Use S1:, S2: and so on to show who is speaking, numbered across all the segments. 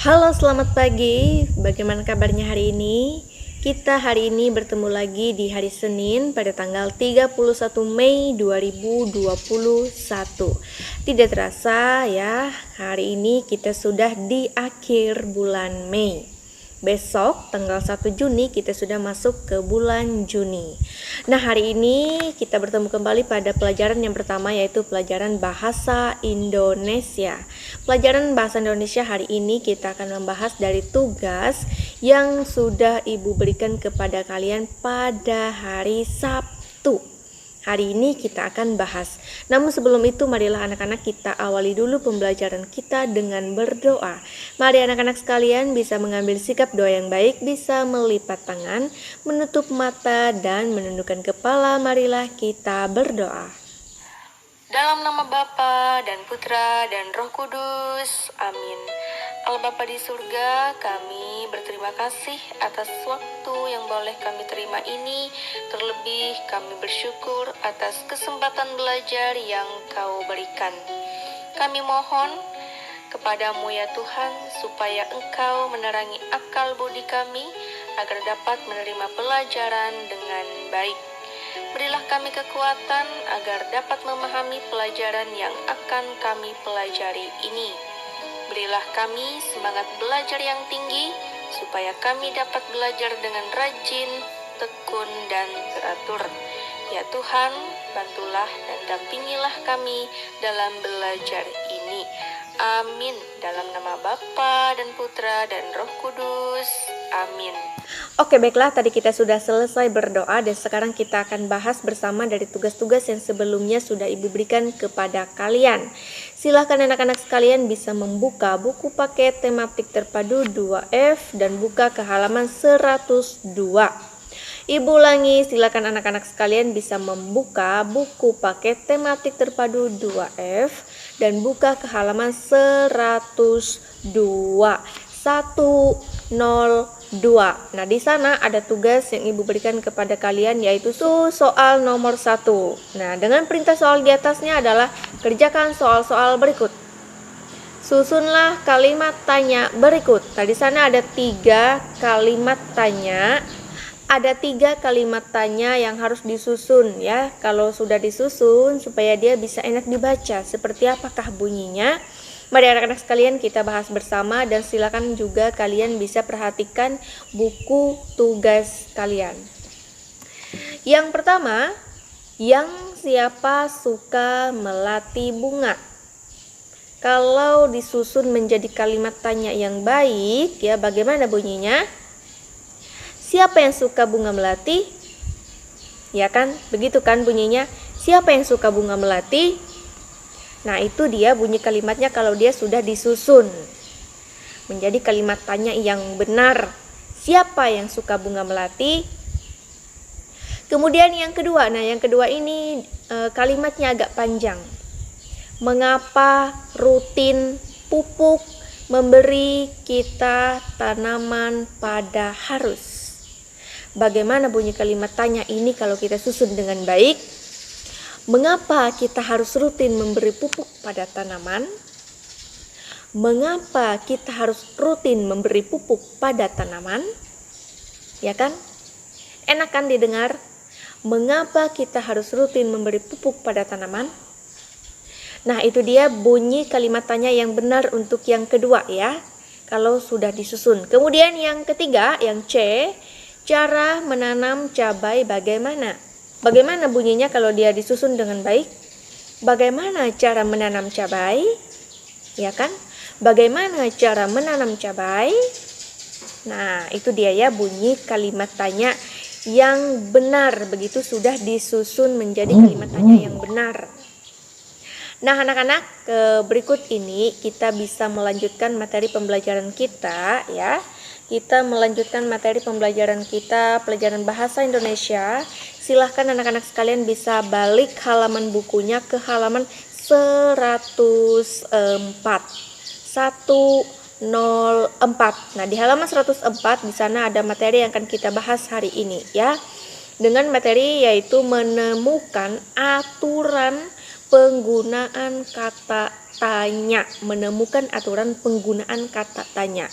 S1: Halo, selamat pagi. Bagaimana kabarnya hari ini? Kita hari ini bertemu lagi di hari Senin pada tanggal 31 Mei 2021. Tidak terasa ya, hari ini kita sudah di akhir bulan Mei. Besok tanggal 1 Juni kita sudah masuk ke bulan Juni. Nah, hari ini kita bertemu kembali pada pelajaran yang pertama, yaitu pelajaran Bahasa Indonesia. Pelajaran Bahasa Indonesia hari ini kita akan membahas dari tugas yang sudah Ibu berikan kepada kalian pada hari Sabtu. Hari ini kita akan bahas. Namun sebelum itu, marilah anak-anak kita awali dulu pembelajaran kita dengan berdoa. Mari anak-anak sekalian bisa mengambil sikap doa yang baik, bisa melipat tangan, menutup mata, dan menundukkan kepala. Marilah kita berdoa. Dalam nama Bapa dan Putra dan Roh Kudus, amin. Allah Bapa di surga, kami berterima kasih atas waktu yang boleh kami terima ini. Terlebih kami bersyukur atas kesempatan belajar yang Kau berikan. Kami mohon kepadamu ya Tuhan, supaya Engkau menerangi akal budi kami, agar dapat menerima pelajaran dengan baik. Berilah kami kekuatan agar dapat memahami pelajaran yang akan kami pelajari ini. Berilah kami semangat belajar yang tinggi, supaya kami dapat belajar dengan rajin, tekun, dan teratur. Ya Tuhan, bantulah dan dampingilah kami dalam belajar ini. Amin. Dalam nama Bapa dan Putra dan Roh Kudus. Amin. Oke, baiklah, tadi kita sudah selesai berdoa dan sekarang kita akan bahas bersama dari tugas-tugas yang sebelumnya sudah Ibu berikan kepada kalian. Silakan anak-anak sekalian bisa membuka buku paket tematik terpadu 2F dan buka ke halaman 102. Ibu ulangi, silakan anak-anak sekalian bisa membuka buku paket tematik terpadu 2F dan buka ke halaman 102. 102. Nah, di sana ada tugas yang Ibu berikan kepada kalian, yaitu soal nomor 1. Nah, dengan perintah soal di atasnya adalah kerjakan soal-soal berikut. Susunlah kalimat tanya berikut. Nah, di sana ada 3 kalimat tanya. Ada 3 kalimat tanya yang harus disusun ya. Kalau sudah disusun, supaya dia bisa enak dibaca. Seperti apakah bunyinya? Mari anak-anak sekalian kita bahas bersama, dan silakan juga kalian bisa perhatikan buku tugas kalian. Yang pertama, yang siapa suka melati bunga? Kalau disusun menjadi kalimat tanya yang baik ya, bagaimana bunyinya? Siapa yang suka bunga melati? Ya kan? Begitu kan bunyinya? Siapa yang suka bunga melati? Nah, itu dia bunyi kalimatnya kalau dia sudah disusun menjadi kalimat tanya yang benar. Siapa yang suka bunga melati? Kemudian yang kedua, nah yang kedua ini kalimatnya agak panjang. Mengapa rutin pupuk memberi kita tanaman pada harus? Bagaimana bunyi kalimat tanya ini kalau kita susun dengan baik? Mengapa kita harus rutin memberi pupuk pada tanaman? Mengapa kita harus rutin memberi pupuk pada tanaman? Ya kan? Enak kan didengar? Mengapa kita harus rutin memberi pupuk pada tanaman? Nah, itu dia bunyi kalimat tanya yang benar untuk yang kedua ya, kalau sudah disusun. Kemudian yang ketiga, yang C, cara menanam cabai bagaimana? Bagaimana bunyinya kalau dia disusun dengan baik? Bagaimana cara menanam cabai? Ya kan? Bagaimana cara menanam cabai? Nah, itu dia ya bunyi kalimat tanya yang benar. Begitu sudah disusun menjadi kalimat tanya yang benar. Nah, anak-anak, berikut ini kita bisa melanjutkan materi pembelajaran kita ya. Kita melanjutkan materi pembelajaran kita, pelajaran bahasa Indonesia. Silahkan anak-anak sekalian bisa balik halaman bukunya ke halaman 104. 104. Nah, di halaman 104 di sana ada materi yang akan kita bahas hari ini ya. Dengan materi yaitu menemukan aturan penggunaan kata tanya, menemukan aturan penggunaan kata tanya.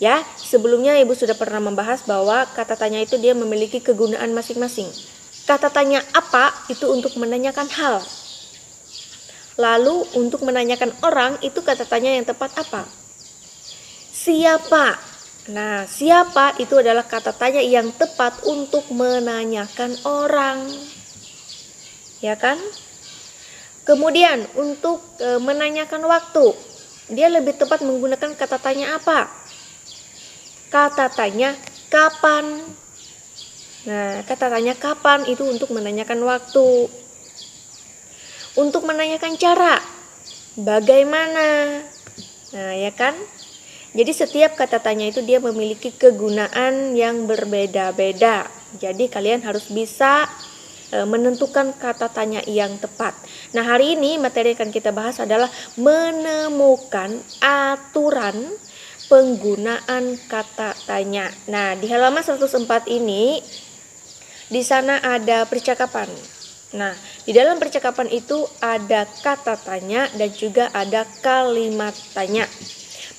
S1: Ya, sebelumnya Ibu sudah pernah membahas bahwa kata tanya itu dia memiliki kegunaan masing-masing. Kata tanya apa itu untuk menanyakan hal. Lalu untuk menanyakan orang itu kata tanya yang tepat apa? Siapa? Nah, siapa itu adalah kata tanya yang tepat untuk menanyakan orang. Ya kan? Kemudian untuk menanyakan waktu, dia lebih tepat menggunakan kata tanya apa? Kata tanya kapan. Nah, kata tanya kapan itu untuk menanyakan waktu. Untuk menanyakan cara, bagaimana. Nah, ya kan? Jadi setiap kata tanya itu dia memiliki kegunaan yang berbeda-beda. Jadi kalian harus bisa menentukan kata tanya yang tepat. Nah, hari ini materi yang akan kita bahas adalah menemukan aturan penggunaan kata tanya. Nah, di halaman 104 ini di sana ada percakapan. Nah, di dalam percakapan itu ada kata tanya dan juga ada kalimat tanya.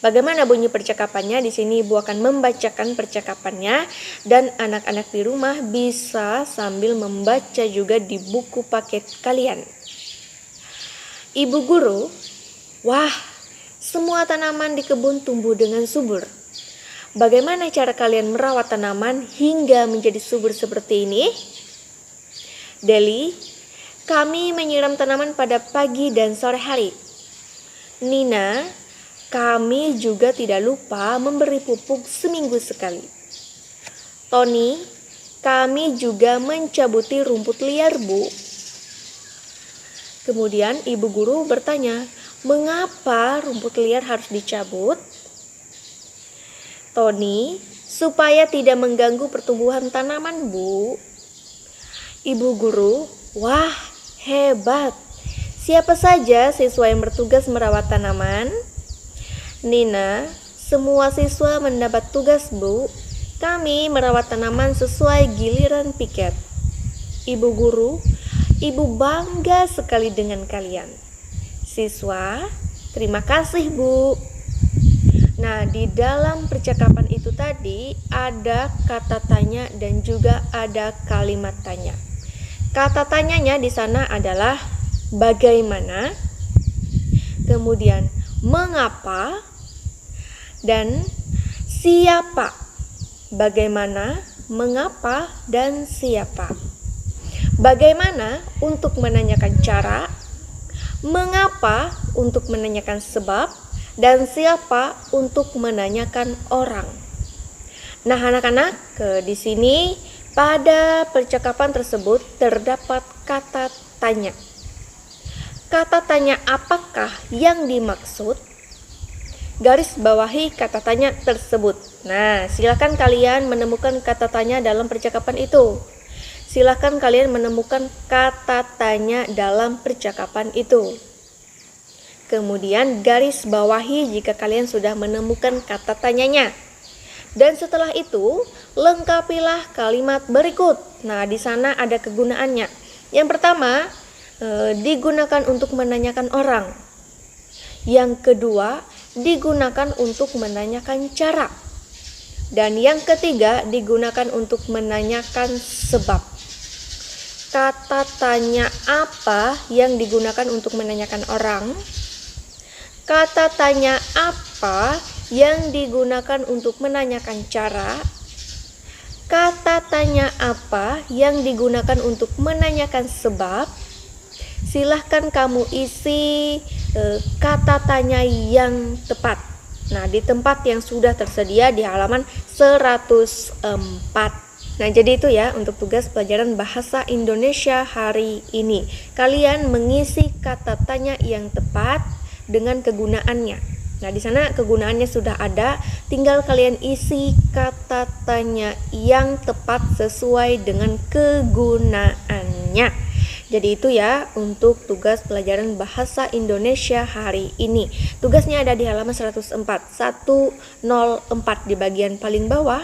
S1: Bagaimana bunyi percakapannya? Di sini Ibu akan membacakan percakapannya dan anak-anak di rumah bisa sambil membaca juga di buku paket kalian. Ibu guru, wah, semua tanaman di kebun tumbuh dengan subur. Bagaimana cara kalian merawat tanaman hingga menjadi subur seperti ini? Deli, kami menyiram tanaman pada pagi dan sore hari. Nina, kami juga tidak lupa memberi pupuk seminggu sekali. Tony, kami juga mencabuti rumput liar, Bu. Kemudian ibu guru bertanya, mengapa rumput liar harus dicabut? Tony, supaya tidak mengganggu pertumbuhan tanaman, Bu. Ibu guru, wah, hebat. Siapa saja siswa yang bertugas merawat tanaman? Nina, semua siswa mendapat tugas, Bu. Kami merawat tanaman sesuai giliran piket. Ibu guru, Ibu bangga sekali dengan kalian. Siswa, terima kasih, Bu. Nah, di dalam percakapan itu tadi ada kata tanya dan juga ada kalimat tanya. Kata tanyanya di sana adalah bagaimana, kemudian mengapa, dan siapa. Bagaimana, mengapa, dan siapa. Bagaimana untuk menanyakan cara, mengapa untuk menanyakan sebab, dan siapa untuk menanyakan orang. Nah, anak-anak, di sini pada percakapan tersebut terdapat kata tanya. Kata tanya apakah yang dimaksud? Garis bawahi kata tanya tersebut. Nah, silakan kalian menemukan kata tanya dalam percakapan itu. Silakan kalian menemukan kata tanya dalam percakapan itu. Kemudian garis bawahi jika kalian sudah menemukan kata tanyanya. Dan setelah itu, lengkapilah kalimat berikut. Nah, di sana ada kegunaannya. Yang pertama, digunakan untuk menanyakan orang. Yang kedua, digunakan untuk menanyakan cara. Dan yang ketiga, digunakan untuk menanyakan sebab. Kata tanya apa yang digunakan untuk menanyakan orang? Kata tanya apa yang digunakan untuk menanyakan cara? Kata tanya apa yang digunakan untuk menanyakan sebab? Silahkan kamu isi kata tanya yang tepat. Nah, di tempat yang sudah tersedia di halaman 104. Nah, jadi itu ya untuk tugas pelajaran bahasa Indonesia hari ini. Kalian mengisi kata tanya yang tepat dengan kegunaannya. Nah, di sana kegunaannya sudah ada, tinggal kalian isi kata tanya yang tepat sesuai dengan kegunaannya. Jadi itu ya untuk tugas pelajaran bahasa Indonesia hari ini. Tugasnya ada di halaman 104 di bagian paling bawah.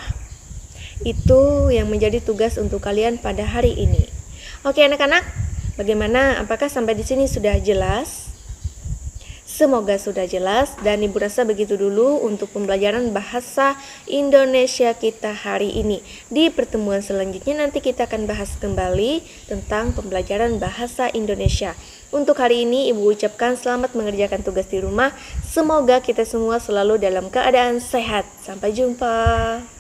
S1: Itu yang menjadi tugas untuk kalian pada hari ini. Oke anak-anak, Bagaimana? Apakah sampai di sini sudah jelas? Semoga sudah jelas, dan Ibu rasa begitu dulu untuk pembelajaran bahasa Indonesia kita hari ini. Di pertemuan selanjutnya nanti kita akan bahas kembali tentang pembelajaran bahasa Indonesia. Untuk hari ini Ibu ucapkan selamat mengerjakan tugas di rumah. Semoga kita semua selalu dalam keadaan sehat. Sampai jumpa.